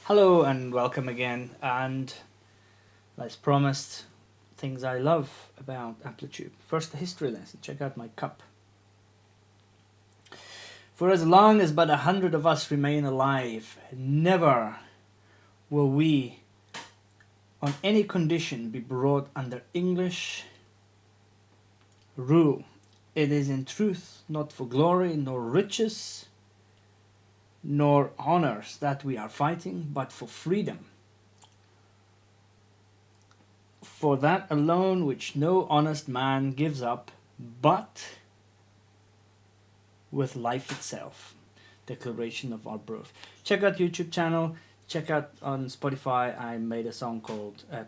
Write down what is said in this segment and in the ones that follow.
Hello and welcome again, and as promised, things I love about Amplitube. First, the history lesson. Check out my cup. For as long as but 100 of us remain alive, never will we on any condition be brought under English rule. It is in truth not for glory nor riches nor honors that we are fighting, but for freedom. For that alone which no honest man gives up, but with life itself. Declaration of our birth. Check out YouTube channel. Check out on Spotify. I made a song called a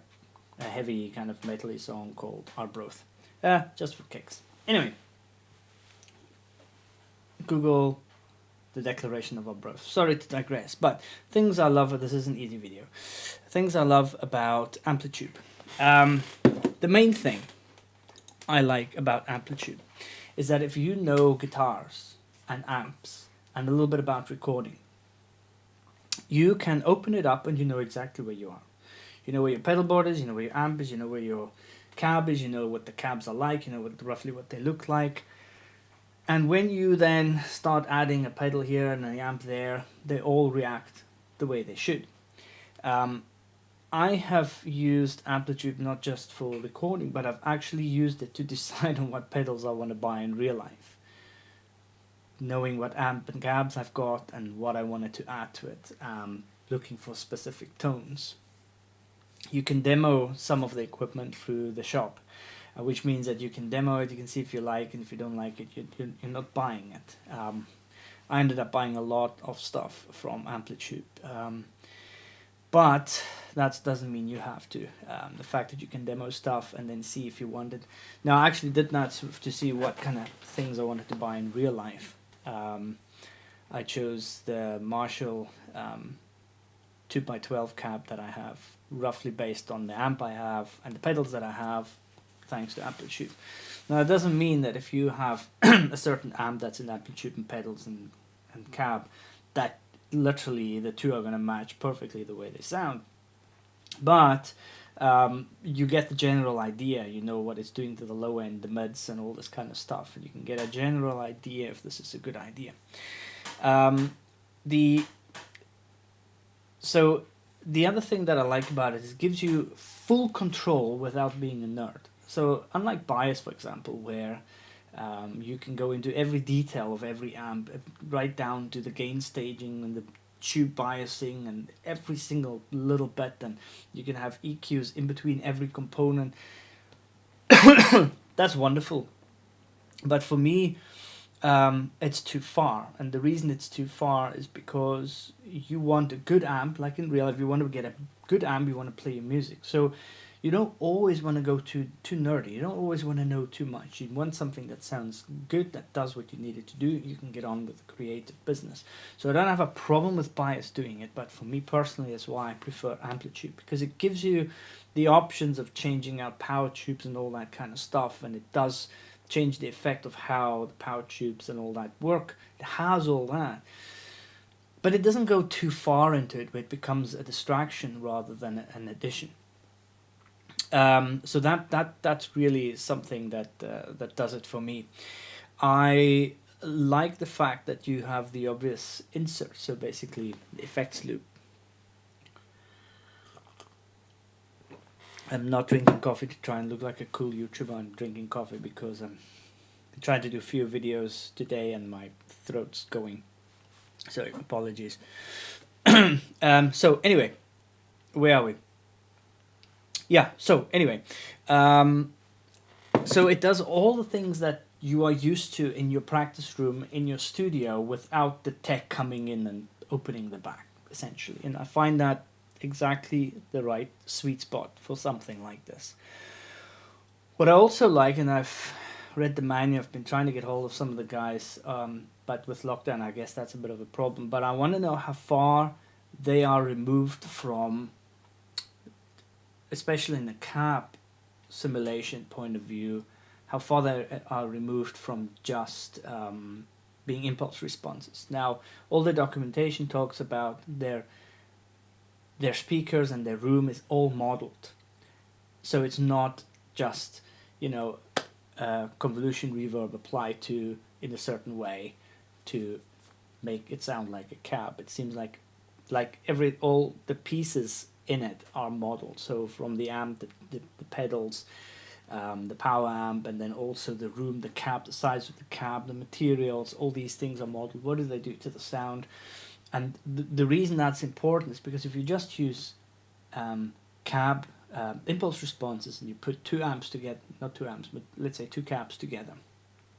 heavy kind of metally song called Our Birth. Just for kicks. Anyway, Google the Declaration of Our Birth. Sorry to digress, but things I love. This is an easy video. Things I love about Amplitube. The main thing I like about Amplitube is that if you know guitars and amps and a little bit about recording, you can open it up and you know exactly where you are. You know where your pedal board is, you know where your amp is, you know where your cab is, you know what the cabs are like, you know roughly what they look like. And when you then start adding a pedal here and an amp there, they all react the way they should. I have used Amplitube not just for recording, but I've actually used it to decide on what pedals I want to buy in real life. Knowing what amp and cabs I've got and what I wanted to add to it, looking for specific tones. You can demo some of the equipment through the shop, which means that you can demo it, you can see if you like it, and if you don't like it, you're not buying it. I ended up buying a lot of stuff from Amplitube. But that doesn't mean you have to. The fact that you can demo stuff and then see if you want it. Now, I actually did that to see what kind of things I wanted to buy in real life. I chose the Marshall 2x12 cab that I have, roughly based on the amp I have and the pedals that I have, thanks to Amplitube. Now, it doesn't mean that if you have a certain amp that's in Amplitube and pedals and cab, that literally the two are going to match perfectly the way they sound. But you get the general idea. You know what it's doing to the low end, the mids, and all this kind of stuff, and you can get a general idea if this is a good idea. So the other thing that I like about it is it gives you full control without being a nerd. So unlike bias, for example, where you can go into every detail of every amp, right down to the gain staging and the tube biasing and every single little bit, and you can have EQs in between every component. That's wonderful. But for me, it's too far, and the reason it's too far is because you want a good amp, like in real life. You want to get a good amp, you want to play your music. So you don't always want to go too nerdy. You don't always want to know too much. You want something that sounds good, that does what you need it to do. You can get on with the creative business. So I don't have a problem with bias doing it, but for me personally, that's why I prefer Amplitube, because it gives you the options of changing out power tubes and all that kind of stuff, and it does change the effect of how the power tubes and all that work. It has all that. But it doesn't go too far into it where it becomes a distraction rather than an addition. So that's really something that does it for me. I like the fact that you have the obvious insert, so basically the effects loop. I'm not drinking coffee to try and look like a cool YouTuber. I'm drinking coffee because I'm trying to do a few videos today and my throat's going. So apologies. So anyway, where are we? Yeah, so anyway, so it does all the things that you are used to in your practice room, in your studio, without the tech coming in and opening the back, essentially. And I find that exactly the right sweet spot for something like this. What I also like, and I've read the manual, I've been trying to get hold of some of the guys, but with lockdown, I guess that's a bit of a problem. But I want to know how far they are removed from, especially in the cab simulation point of view, how far they are removed from just being impulse responses. Now, all the documentation talks about their their speakers and their room is all modeled. So it's not just, you know, convolution reverb applied to in a certain way to make it sound like a cab. It seems like all the pieces in it are modeled. So from the amp, the pedals, the power amp, and then also the room, the cab, the size of the cab, the materials, all these things are modeled. What do they do to the sound? And the reason that's important is because if you just use cab impulse responses and you put two amps together, not two amps, but let's say two cabs together,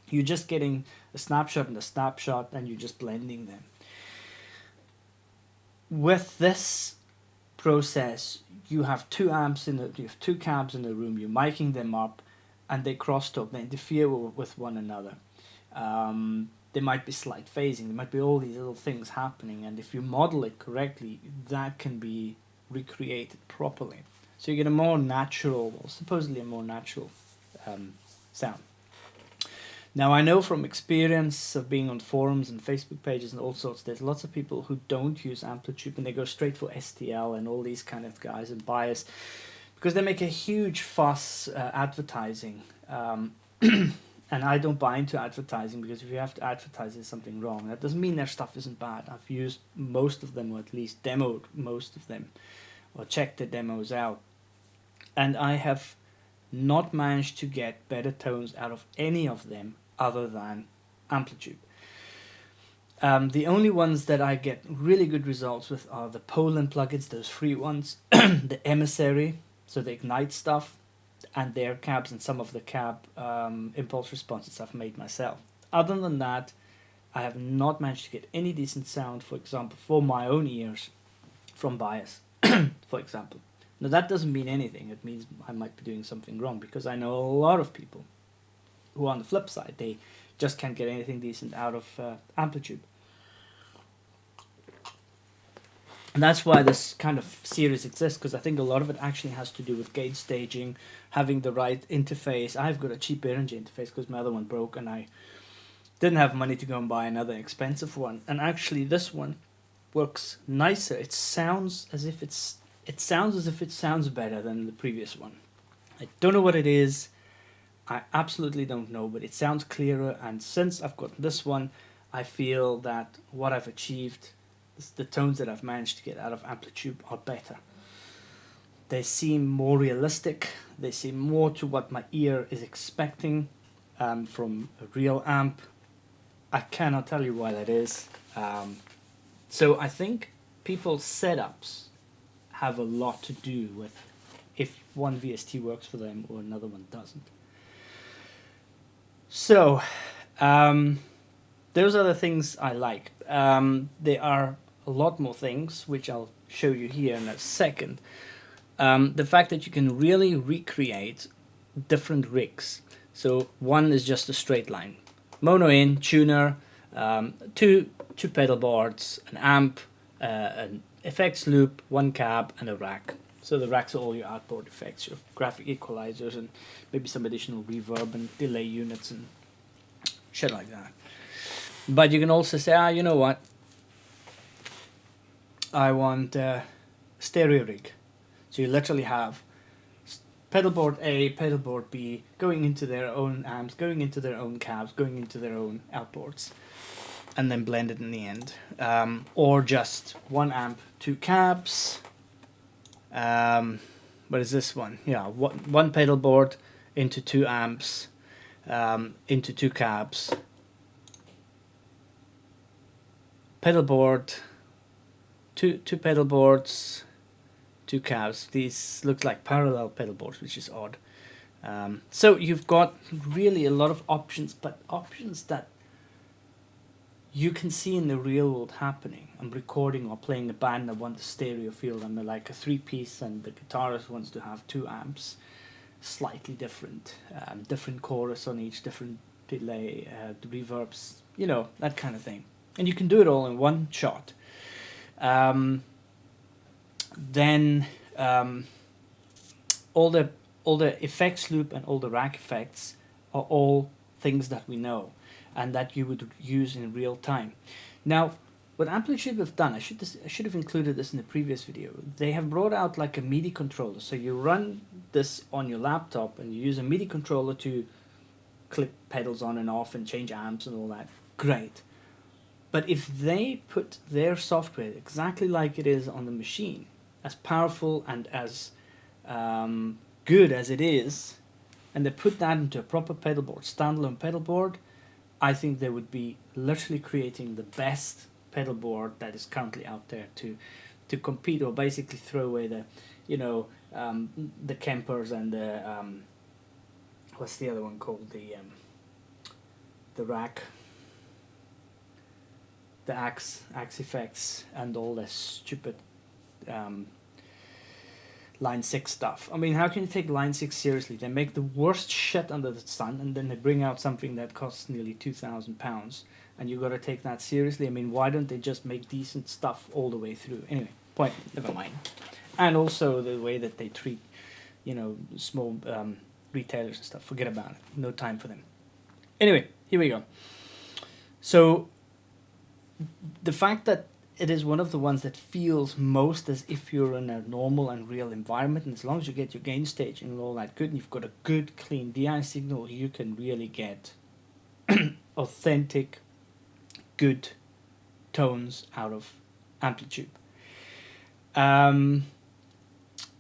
you're just getting a snapshot and a snapshot, and you're just blending them. With this process, you have two amps you have two cabs in the room, you're miking them up, and they crosstalk, they interfere with one another. There might be slight phasing, there might be all these little things happening, and if you model it correctly, that can be recreated properly. So you get a more natural, or supposedly a more natural sound. Now, I know from experience of being on forums and Facebook pages and all sorts, there's lots of people who don't use Amplitube and they go straight for STL and all these kind of guys and bias, because they make a huge fuss advertising. And I don't buy into advertising, because if you have to advertise, there's something wrong. That doesn't mean their stuff isn't bad. I've used most of them, or at least demoed most of them, or checked the demos out. And I have not managed to get better tones out of any of them other than Amplitube. The only ones that I get really good results with are the Poland plugins, those free ones, the Emissary, so the Ignite stuff, and their cabs, and some of the cab impulse responses I've made myself. Other than that, I have not managed to get any decent sound, for example, for my own ears from bias, for example. Now, that doesn't mean anything. It means I might be doing something wrong, because I know a lot of people who, on the flip side, they just can't get anything decent out of Amplitube. And that's why this kind of series exists, because I think a lot of it actually has to do with gate staging, having the right interface. I've got a cheap Behringer interface because my other one broke, and I didn't have money to go and buy another expensive one. And actually, this one works nicer. It sounds as if it sounds better than the previous one. I don't know what it is. I absolutely don't know, but it sounds clearer. And since I've got this one, I feel that what I've achieved, the tones that I've managed to get out of Amplitube, are better. They seem more realistic. They seem more to what my ear is expecting from a real amp. I cannot tell you why that is. So I think people's setups have a lot to do with if one VST works for them or another one doesn't. So those are the things I like. There are a lot more things which I'll show you here in a second. The fact that you can really recreate different rigs. So one is just a straight line. Mono in, tuner, two pedal boards, an amp, an effects loop, one cab, and a rack. So the racks are all your outboard effects, your graphic equalizers, and maybe some additional reverb and delay units and shit like that. But you can also say, you know what? I want a stereo rig. So you literally have pedal board A, pedal board B, going into their own amps, going into their own cabs, going into their own outboards, and then blend it in the end. Or just one amp, two cabs. What is this one? Yeah, one pedal board into two amps, into two cabs. Pedal board, two pedal boards, two cabs. These look like parallel pedal boards, which is odd. So you've got really a lot of options, but options that you can see in the real world happening. I'm recording or playing a band that wants a stereo field. I'm like a three-piece, and the guitarist wants to have two amps, slightly different, different chorus on each, different delay, the reverbs, that kind of thing. And you can do it all in one shot. Then all the effects loop and all the rack effects are all things that we know and that you would use in real time. Now, what Amplitube have done, I should have included this in the previous video. They have brought out like a MIDI controller. So you run this on your laptop and you use a MIDI controller to click pedals on and off and change amps and all that. Great. But if they put their software exactly like it is on the machine, as powerful and as good as it is, and they put that into a proper pedal board, standalone pedal board, I think they would be literally creating the best pedal board that is currently out there to compete, or basically throw away the, you know, the Kempers and the what's the other one called, the rack, the axe effects, and all this stupid Line 6 stuff. I mean, how can you take Line 6 seriously? They make the worst shit under the sun, and then they bring out something that costs nearly £2,000, and you got to take that seriously. I mean, why don't they just make decent stuff all the way through? Anyway, point, never mind. And also the way that they treat, you know, small retailers and stuff. Forget about it. No time for them. Anyway, here we go. So the fact that it is one of the ones that feels most as if you're in a normal and real environment, and as long as you get your gain stage and all that good, and you've got a good clean DI signal, you can really get authentic, good tones out of Amplitube. And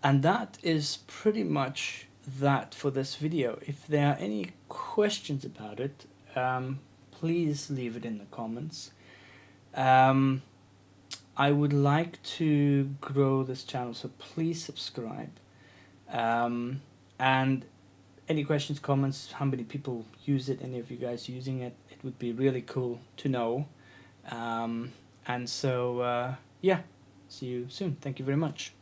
that is pretty much that for this video. If there are any questions about it, please leave it in the comments. I would like to grow this channel, so please subscribe. And any questions, comments, how many people use it, any of you guys using it, it would be really cool to know. And so, yeah, see you soon. Thank you very much.